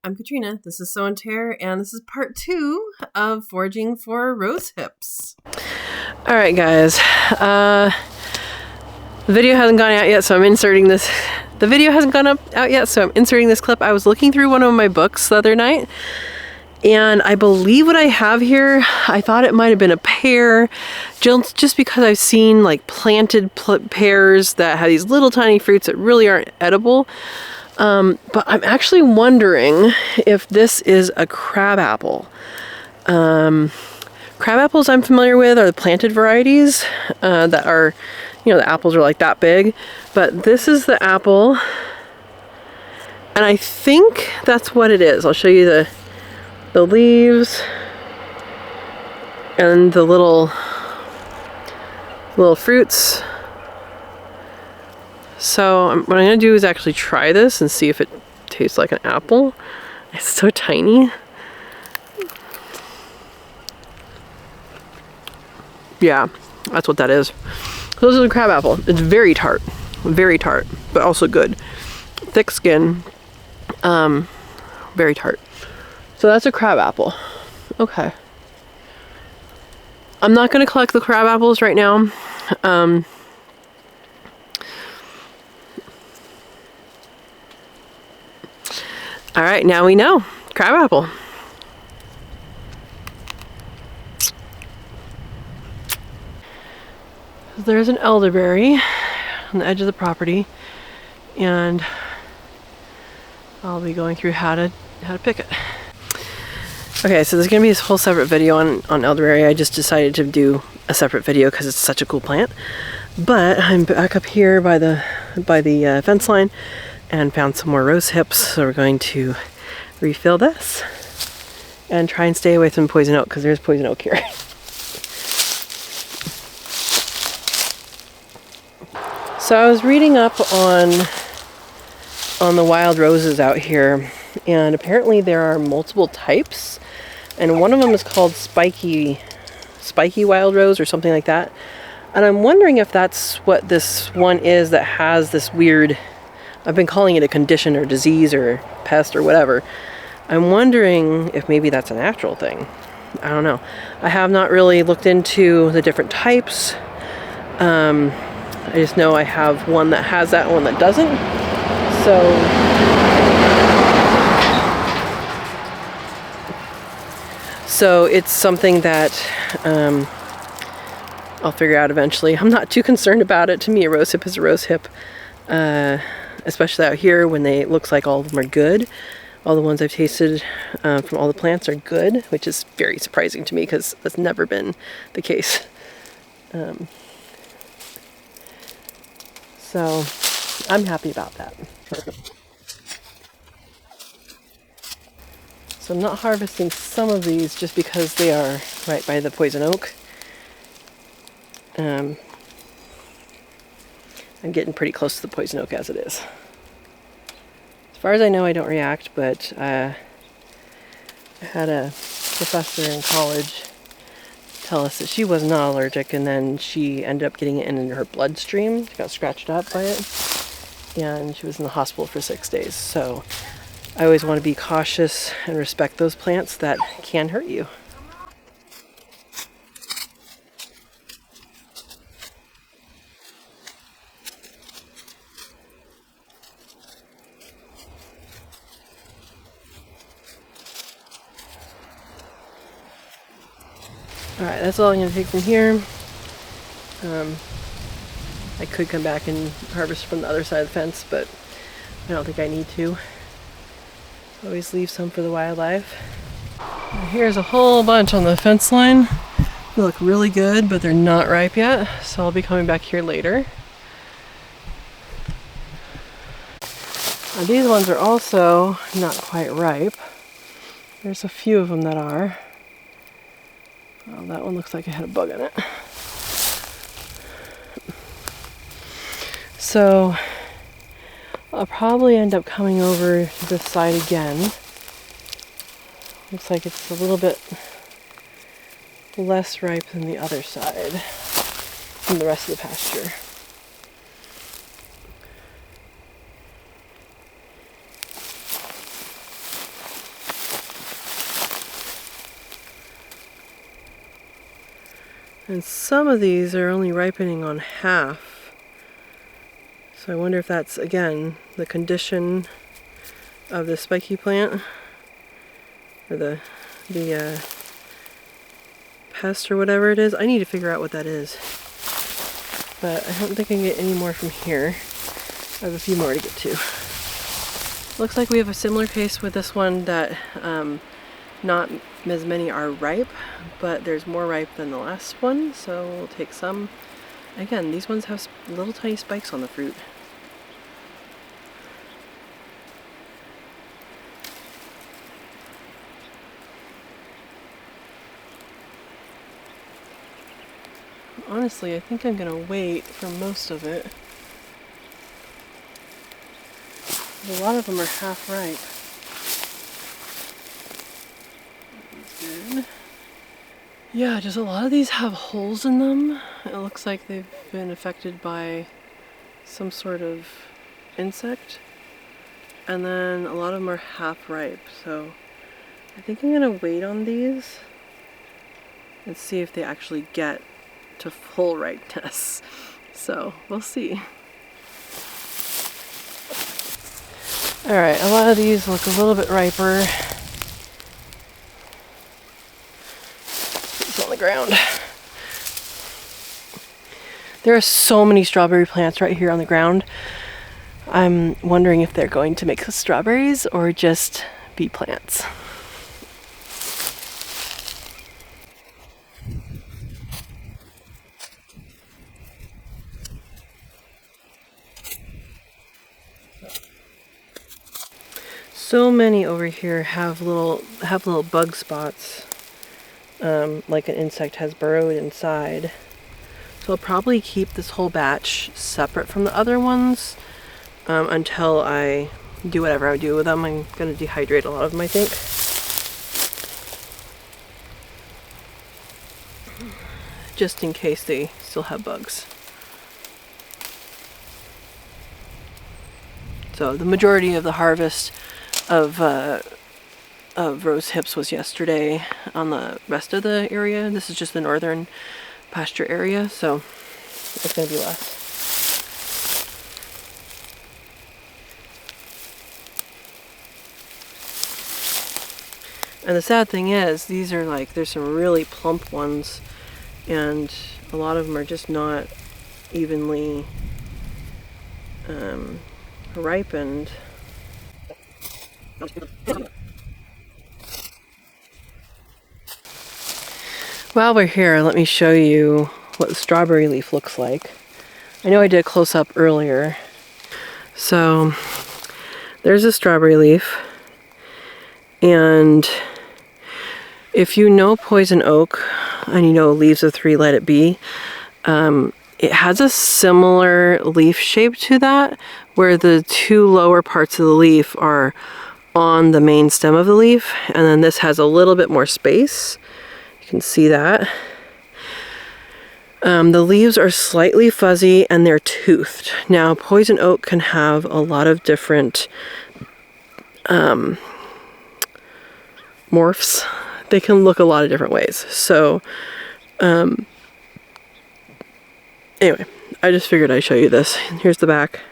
I'm Katrina. This is Tare, and this is part 2 of foraging for rose hips. All right, guys. The video hasn't gone out yet, so I'm inserting this. The video hasn't gone out yet, so I'm inserting this clip. I was looking through one of my books the other night, and I believe what I have here, I thought it might have been a pear, just because I've seen like planted pears that have these little tiny fruits that really aren't edible. But I'm actually wondering if this is a crab apple. Crab apples I'm familiar with are the planted varieties that are, you know, the apples are like that big. But this is the apple, and I think that's what it is. I'll show you the leaves and the little fruits. So what I'm going to do is actually try this and see if it tastes like an apple. It's so tiny. Yeah, that's what that is. So this is a crab apple. It's very tart, but also good. Thick skin, very tart. So that's a crab apple. Okay. I'm not going to collect the crab apples right now. All right, now we know. Crab apple. There's an elderberry on the edge of the property, and I'll be going through how to pick it. Okay, so there's gonna be this whole separate video on elderberry. I just decided to do a separate video because it's such a cool plant. But I'm back up here by the fence line and found some more rose hips, so we're going to refill this and try and stay away from poison oak because there's poison oak here. So I was reading up on the wild roses out here, and apparently there are multiple types, and one of them is called spiky wild rose or something like that. And I'm wondering if that's what this one is that has this weird, I've been calling it a condition or disease or pest or whatever. I'm wondering if maybe that's a natural thing. I don't know. I have not really looked into the different types. I just know I have one that has that, one that doesn't. So it's something that I'll figure out eventually. I'm not too concerned about it. To me, a rose hip is a rose hip. Especially out here when it looks like all of them are good. All the ones I've tasted from all the plants are good, which is very surprising to me because that's never been the case. So I'm happy about that. So I'm not harvesting some of these just because they are right by the poison oak. I'm getting pretty close to the poison oak as it is. As far as I know, I don't react, but I had a professor in college tell us that she was not allergic, and then she ended up getting it in her bloodstream. She got scratched up by it, and she was in the hospital for 6 days. So I always want to be cautious and respect those plants that can hurt you. Alright, that's all I'm going to take from here. I could come back and harvest from the other side of the fence, but I don't think I need to. Always leave some for the wildlife. Here's a whole bunch on the fence line. They look really good, but they're not ripe yet, so I'll be coming back here later. Now, these ones are also not quite ripe. There's a few of them that are. Oh, that one looks like it had a bug in it. So I'll probably end up coming over to this side again. Looks like it's a little bit less ripe than the other side from the rest of the pasture. And some of these are only ripening on half. So I wonder if that's, again, the condition of the spiky plant, or the pest or whatever it is. I need to figure out what that is. But I don't think I can get any more from here. I have a few more to get to. Looks like we have a similar case with this one, that not as many are ripe, but there's more ripe than the last one, so we'll take some. Again, these ones have little tiny spikes on the fruit. Honestly, I think I'm gonna wait for most of it. A lot of them are half ripe. That's good. Yeah, just a lot of these have holes in them. It looks like they've been affected by some sort of insect. And then a lot of them are half ripe, so I think I'm gonna wait on these and see if they actually get to full ripeness. So we'll see. Alright, a lot of these look a little bit riper. It's on the ground. There are so many strawberry plants right here on the ground. I'm wondering if they're going to make strawberries or just be plants. So many over here have little bug spots, like an insect has burrowed inside. So I'll probably keep this whole batch separate from the other ones until I do whatever I do with them. I'm going to dehydrate a lot of them, I think. Just in case they still have bugs. So the majority of the harvest of rose hips was yesterday on the rest of the area. This is just the northern pasture area, so it's going to be less. And the sad thing is, these are like, there's some really plump ones, and a lot of them are just not evenly ripened. While we're here, let me show you what the strawberry leaf looks like. I know I did a close-up earlier. So there's a strawberry leaf, and if you know poison oak and you know leaves of 3 let it be, it has a similar leaf shape to that, where the 2 lower parts of the leaf are on the main stem of the leaf, and then this has a little bit more space. You can see that. The leaves are slightly fuzzy and they're toothed. Now, poison oak can have a lot of different morphs. They can look a lot of different ways. So, anyway, I just figured I'd show you this. Here's the back.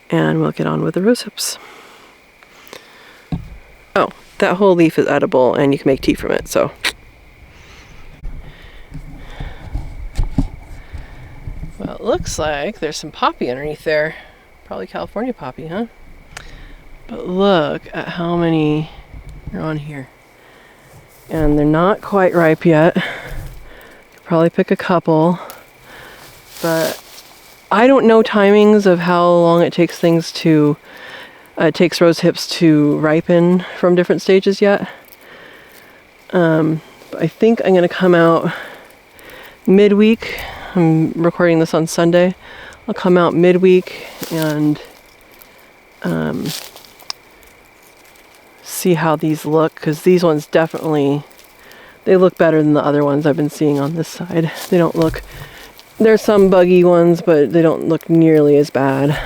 And we'll get on with the rose hips. Oh, that whole leaf is edible and you can make tea from it, so. Well, it looks like there's some poppy underneath there. Probably California poppy, huh? But look at how many are on here. And they're not quite ripe yet. Could probably pick a couple, but I don't know timings of how long it takes things to, it takes rose hips to ripen from different stages yet. But I think I'm gonna come out midweek. I'm recording this on Sunday. I'll come out midweek and see how these look, because these ones definitely, they look better than the other ones I've been seeing on this side. They don't look, there's some buggy ones, but they don't look nearly as bad.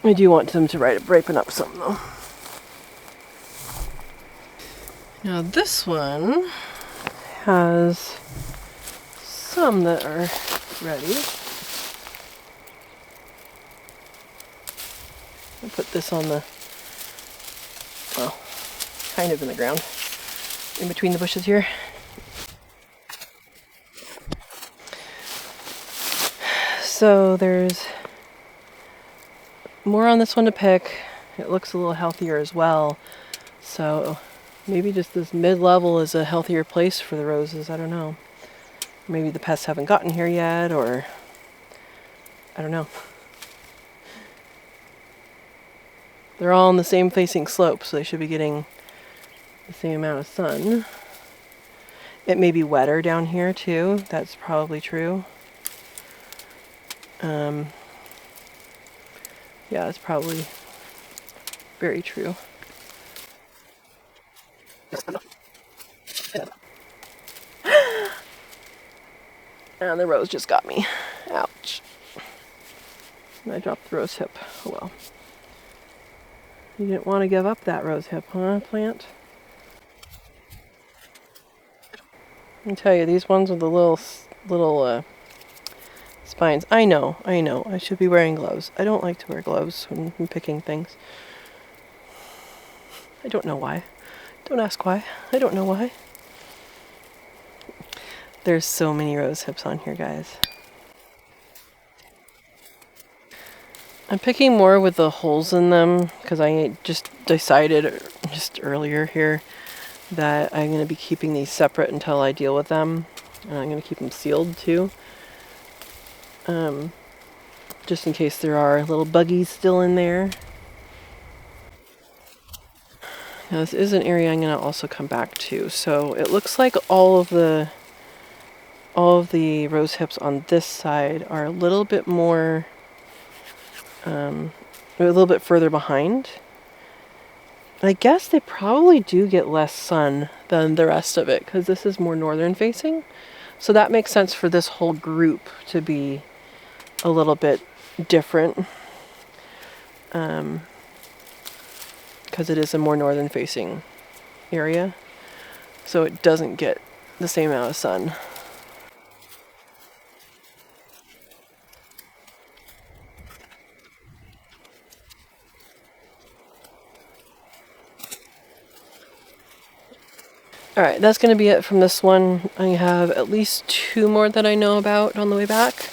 I do want them to ripen up some though. Now this one has some that are ready. I'll put this on the, well, kind of in the ground, in between the bushes here. So there's more on this one to pick. It looks a little healthier as well. So maybe just this mid-level is a healthier place for the roses. I don't know. Maybe the pests haven't gotten here yet, or I don't know. They're all on the same facing slope, so they should be getting the same amount of sun. It may be wetter down here too. That's probably true. Yeah, that's probably very true. And the rose just got me. Ouch. And I dropped the rose hip. Oh well. You didn't want to give up that rose hip, huh, plant? Let me tell you, these ones with the little spines. I know. I should be wearing gloves. I don't like to wear gloves when I'm picking things. I don't know why. Don't ask why. I don't know why. There's so many rose hips on here, guys. I'm picking more with the holes in them because I just decided just earlier here that I'm going to be keeping these separate until I deal with them. And I'm going to keep them sealed too. Just in case there are little buggies still in there. Now this is an area I'm going to also come back to. So it looks like all of the rose hips on this side are a little bit more, a little bit further behind. I guess they probably do get less sun than the rest of it because this is more northern facing. So that makes sense for this whole group to be a little bit different because it is a more northern facing area. So it doesn't get the same amount of sun. Alright, that's going to be it from this one. I have at least 2 more that I know about on the way back.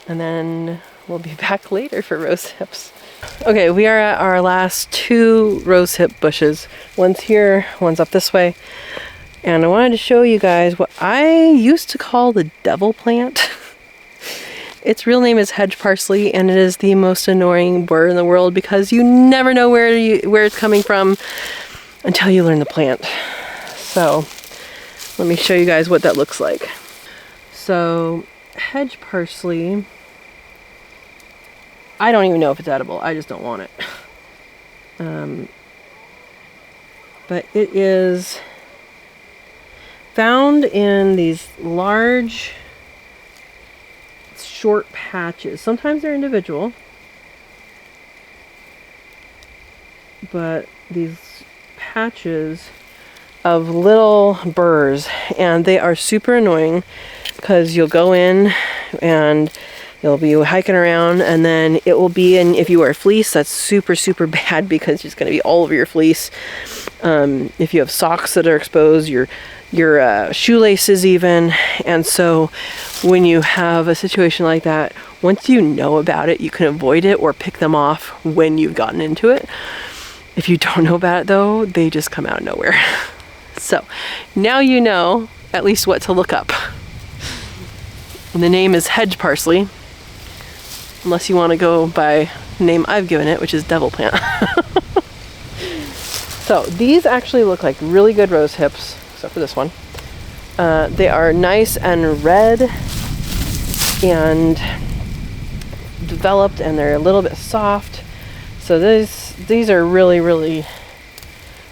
And then we'll be back later for rose hips. Okay, we are at our last 2 rose hip bushes. One's here, one's up this way. And I wanted to show you guys what I used to call the devil plant. Its real name is hedge parsley, and it is the most annoying bird in the world because you never know where it's coming from until you learn the plant. So let me show you guys what that looks like. So hedge parsley, I don't even know if it's edible. I just don't want it. But it is found in these large, short patches. Sometimes they're individual, but these patches of little burrs, and they are super annoying because you'll go in and you'll be hiking around, and then it will be in, if you wear fleece, that's super bad because it's going to be all over your fleece. If you have socks that are exposed, your shoelaces even. And so when you have a situation like that, once you know about it, you can avoid it or pick them off when you've gotten into it. If you don't know about it though, they just come out of nowhere. So now you know at least what to look up. And the name is hedge parsley, unless you want to go by the name I've given it, which is devil plant. So these actually look like really good rose hips, except for this one. They are nice and red and developed, and they're a little bit soft. So these are really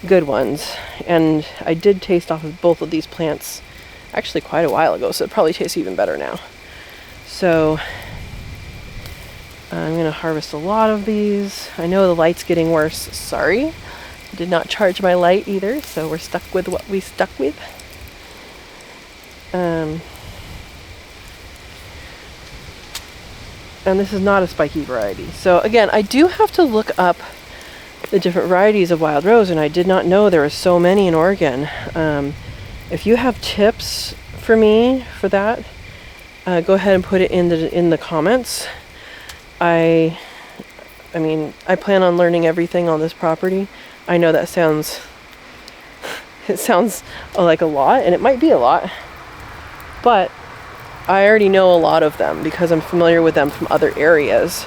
good ones. And I did taste off of both of these plants actually quite a while ago, so it probably tastes even better now. So I'm going to harvest a lot of these. I know the light's getting worse. Sorry. I did not charge my light either, so we're stuck with what we stuck with. And this is not a spiky variety. So again, I do have to look up the different varieties of wild rose, and I did not know there were so many in Oregon. If you have tips for me for that, go ahead and put it in the comments. I mean, I plan on learning everything on this property. I know that sounds like a lot, and it might be a lot, but I already know a lot of them because I'm familiar with them from other areas.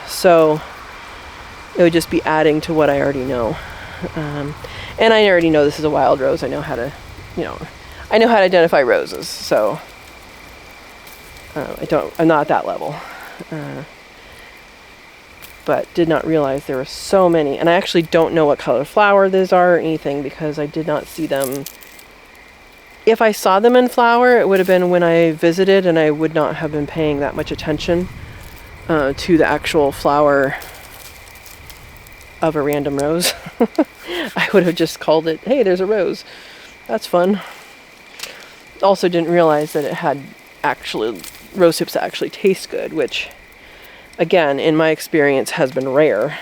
So it would just be adding to what I already know. And I already know this is a wild rose. I know how to, I know how to identify roses. So I'm not at that level. But did not realize there were so many. And I actually don't know what color flower these are or anything because I did not see them. If I saw them in flower, it would have been when I visited, and I would not have been paying that much attention to the actual flower of a random rose. I would have just called it, hey, there's a rose. That's fun. Also didn't realize that it had actually rose hips that actually taste good, which again, in my experience, has been rare,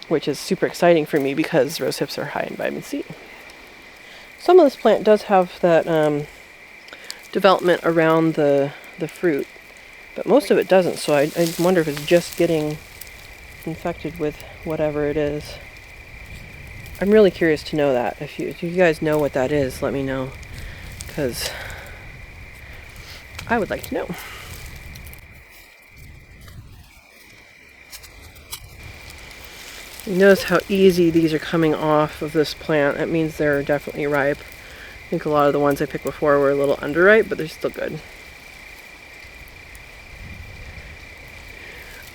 which is super exciting for me because rose hips are high in vitamin C. Some of this plant does have that development around the fruit, but most of it doesn't, so I wonder if it's just getting infected with whatever it is. I'm really curious to know that. If you guys know what that is, let me know, because I would like to know. You notice how easy these are coming off of this plant. That means they're definitely ripe. I think a lot of the ones I picked before were a little underripe, but they're still good.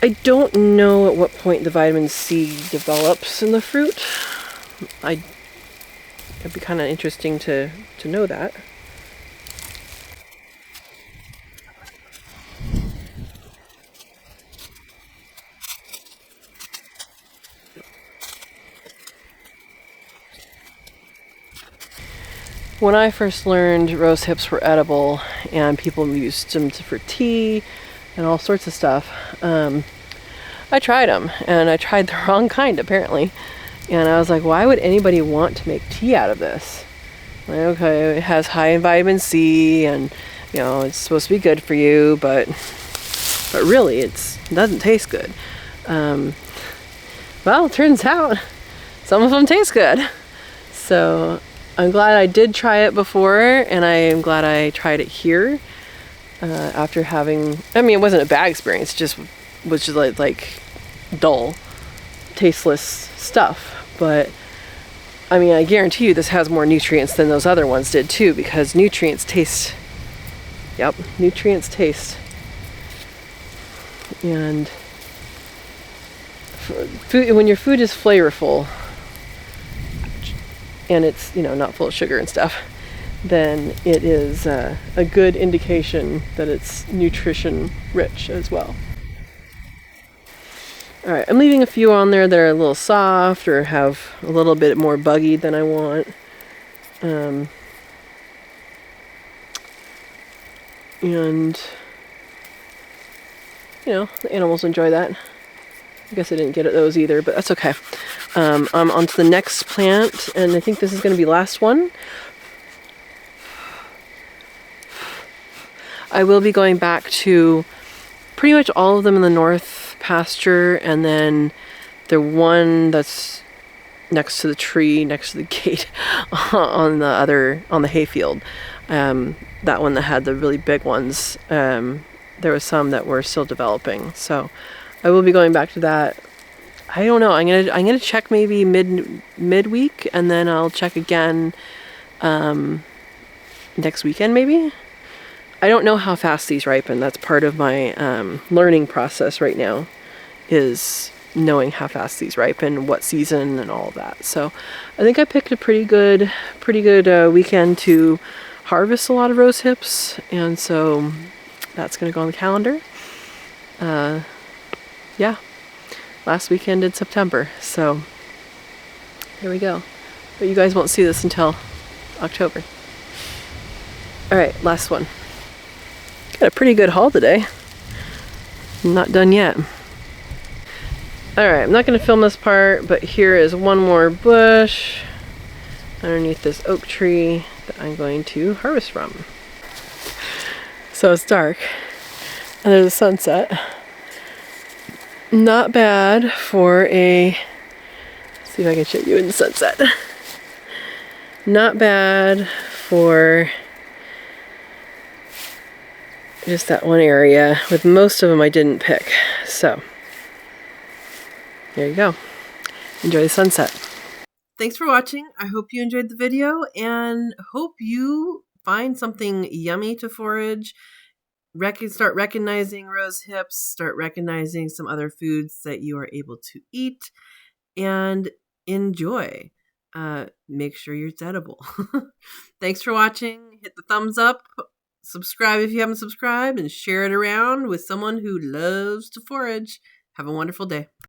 I don't know at what point the vitamin C develops in the fruit. It'd be kind of interesting to know that. When I first learned rose hips were edible and people used them for tea and all sorts of stuff, I tried them, and I tried the wrong kind apparently. And I was like, why would anybody want to make tea out of this? Like, okay, it has high in vitamin C, and it's supposed to be good for you, but really it doesn't taste good. Well, it turns out some of them taste good. So I'm glad I did try it before, and I am glad I tried it here after having, it wasn't a bad experience, just was just like dull, tasteless stuff. But I guarantee you this has more nutrients than those other ones did too, because nutrients taste. Yep, nutrients taste. And when your food is flavorful and it's not full of sugar and stuff, then it is a good indication that it's nutrition rich as well. Alright, I'm leaving a few on there that are a little soft or have a little bit more buggy than I want. And the animals enjoy that. I guess I didn't get at those either, but that's okay. I'm on to the next plant, and I think this is going to be the last one. I will be going back to pretty much all of them in the north pasture, and then the one that's next to the tree, next to the gate on the hayfield. That one that had the really big ones. There was some that were still developing, so I will be going back to that. I don't know. I'm gonna check maybe midweek, and then I'll check again next weekend maybe. I don't know how fast these ripen. That's part of my learning process right now, is knowing how fast these ripen, what season, and all of that. So I think I picked a pretty good weekend to harvest a lot of rose hips, and so that's going to go on the calendar. yeah, last weekend in September. So here we go. But you guys won't see this until October. All right, last one. Got a pretty good haul today. I'm not done yet. All right, I'm not gonna film this part, but here is one more bush underneath this oak tree that I'm going to harvest from. So it's dark and there's a sunset. Not bad for a, let's see if I can show you in the sunset. Not bad for just that one area. With most of them I didn't pick. So there you go. Enjoy the sunset. Thanks for watching. I hope you enjoyed the video and hope you find something yummy to forage. Start recognizing rose hips, start recognizing some other foods that you are able to eat and enjoy. Make sure it's edible. Thanks for watching. Hit the thumbs up, subscribe if you haven't subscribed, and share it around with someone who loves to forage. Have a wonderful day.